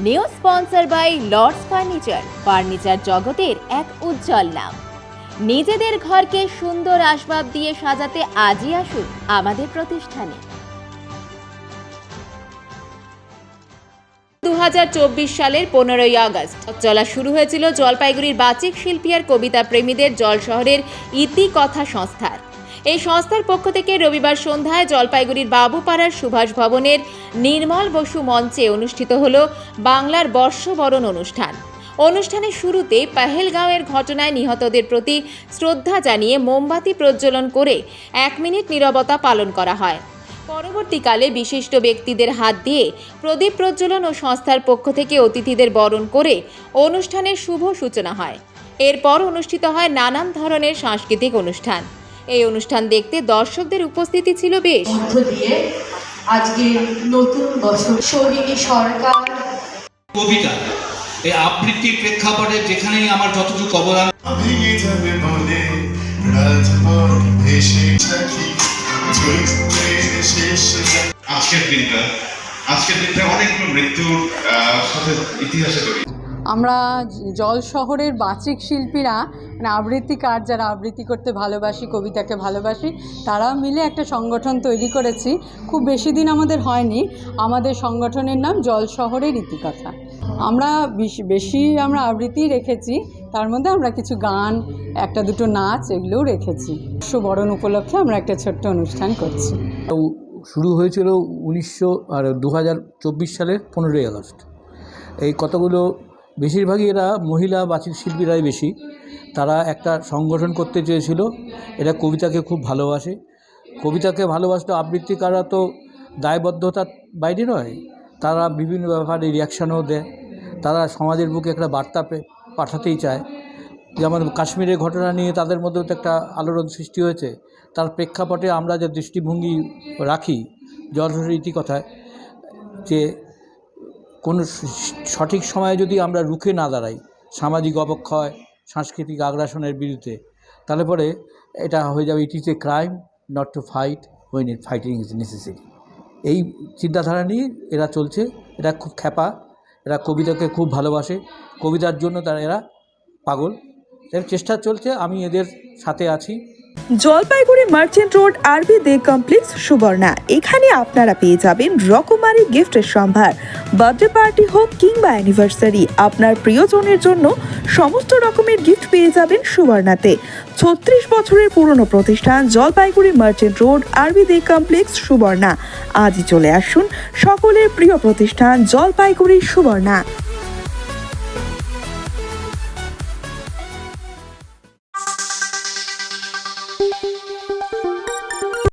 New sponsor by Lords furniture জগতের এক উজ্জ্বল নাম। নিজেদের ঘরকে সুন্দর আসবাব দিয়ে সাজাতে আজই আসুন আমাদের প্রতিষ্ঠানে। 2024 সালের 15ই আগস্ট চলা শুরু হয়েছিল জলপাইগুড়ির বাচিক শিল্পী আর কবিতা প্রেমীদের জল শহরের ইতিকথা সংস্থার। এই সংস্থার পক্ষ থেকে রবিবার সন্ধ্যায় জলপাইগুড়ির বাবুপাড়ার সুভাষ ভবনের নির্মল বসু মঞ্চে অনুষ্ঠিত হল বাংলার বর্ষবরণ অনুষ্ঠান। অনুষ্ঠানের শুরুতে পেহেলগাঁওয়ের ঘটনায় নিহতদের প্রতি শ্রদ্ধা জানিয়ে মোমবাতি প্রজ্বলন করে 1 মিনিট নীরবতা পালন করা হয়। পরবর্তীকালে বিশিষ্ট ব্যক্তিদের হাত দিয়ে প্রদীপ প্রজ্বলন ও সংস্থার পক্ষ থেকে অতিথিদের বরণ করে অনুষ্ঠানের শুভ সূচনা হয়। এরপর অনুষ্ঠিত হয় নানান ধরনের সাংস্কৃতিক অনুষ্ঠান। এই অনুষ্ঠান দেখতে দর্শকদের উপস্থিতি ছিল বেশ। আজকে নতুন বছর সোহিনী সরকার কবিতা এই আবৃত্তির প্রেক্ষাপটে যেখানেই আমার যতটুকু অবদান আজকের দিনটা অনেকগুলো মৃত্যুর সাথে ইতিহাসে জড়িত। আমরা জল শহরের বাচিক শিল্পীরা মানে আবৃত্তিকার যারা আবৃত্তি করতে ভালোবাসি, কবিতাকে ভালোবাসি, তারা মিলে একটা সংগঠন তৈরি করেছি। খুব বেশি দিন আমাদের হয়নি। আমাদের সংগঠনের নাম জল শহরের ইতিকথা। আমরা বেশি আবৃত্তি রেখেছি, তার মধ্যে আমরা কিছু গান, একটা দুটো নাচ এগুলোও রেখেছি। বরণ উপলক্ষে আমরা একটা ছোট্ট অনুষ্ঠান করছি। শুরু হয়েছিল 2024 সালের 15ই আগস্ট। এই কতগুলো বেশিরভাগই এরা মহিলা বাচিক শিল্পীরাই বেশি। তারা একটা সংগঠন করতে চেয়েছিল। এরা কবিতাকে খুব ভালোবাসে। কবিতাকে ভালোবাসলে আবৃত্তিকাররা তো দায়বদ্ধতার বাইরে নয়, তারা বিভিন্ন ব্যাপারে রিয়াকশানও দেয়। তারা সমাজের বুকে একটা বার্তা পাঠাতেই চায়। যেমন কাশ্মীরের ঘটনা নিয়ে তাদের মধ্যেও তো একটা আলোড়ন সৃষ্টি হয়েছে। তার প্রেক্ষাপটে আমরা যে দৃষ্টিভঙ্গি রাখি জল শহরের ইতিকথায়, যে কোনো সঠিক সময়ে যদি আমরা রুখে না দাঁড়াই সামাজিক অবক্ষয়, সাংস্কৃতিক আগ্রাসনের বিরুদ্ধে, তাহলে পরে এটা হয়ে যাবে it is a crime not to fight when it fighting is necessary. এই চিন্তাধারা নিয়ে এরা চলছে। এরা খুব খ্যাপা, এরা কবিতাকে খুব ভালোবাসে, কবিতার জন্য এরা পাগল। এর চেষ্টা চলছে, আমি এদের সাথে আছি। জলপাইগুড়ি মার্চেন্ট রোড আরবি দে কমপ্লেক্স সুবর্ণা। এখানে আপনারা পেয়ে যাবেন রকমারি গিফটের সম্ভার। বার্থডে পার্টি হোক কিংবা অ্যানিভার্সারি, আপনার প্রিয়জনের জন্য সমস্ত রকমের গিফট পেয়ে যাবেন সুবর্ণাতে। 36 বছরের পুরনো প্রতিষ্ঠান জলপাইগুড়ি মার্চেন্ট রোড আরবি দে কমপ্লেক্স সুবর্ণা। আজই চলে আসুন সকলের প্রিয় প্রতিষ্ঠান জলপাইগুড়ি সুবর্ণা।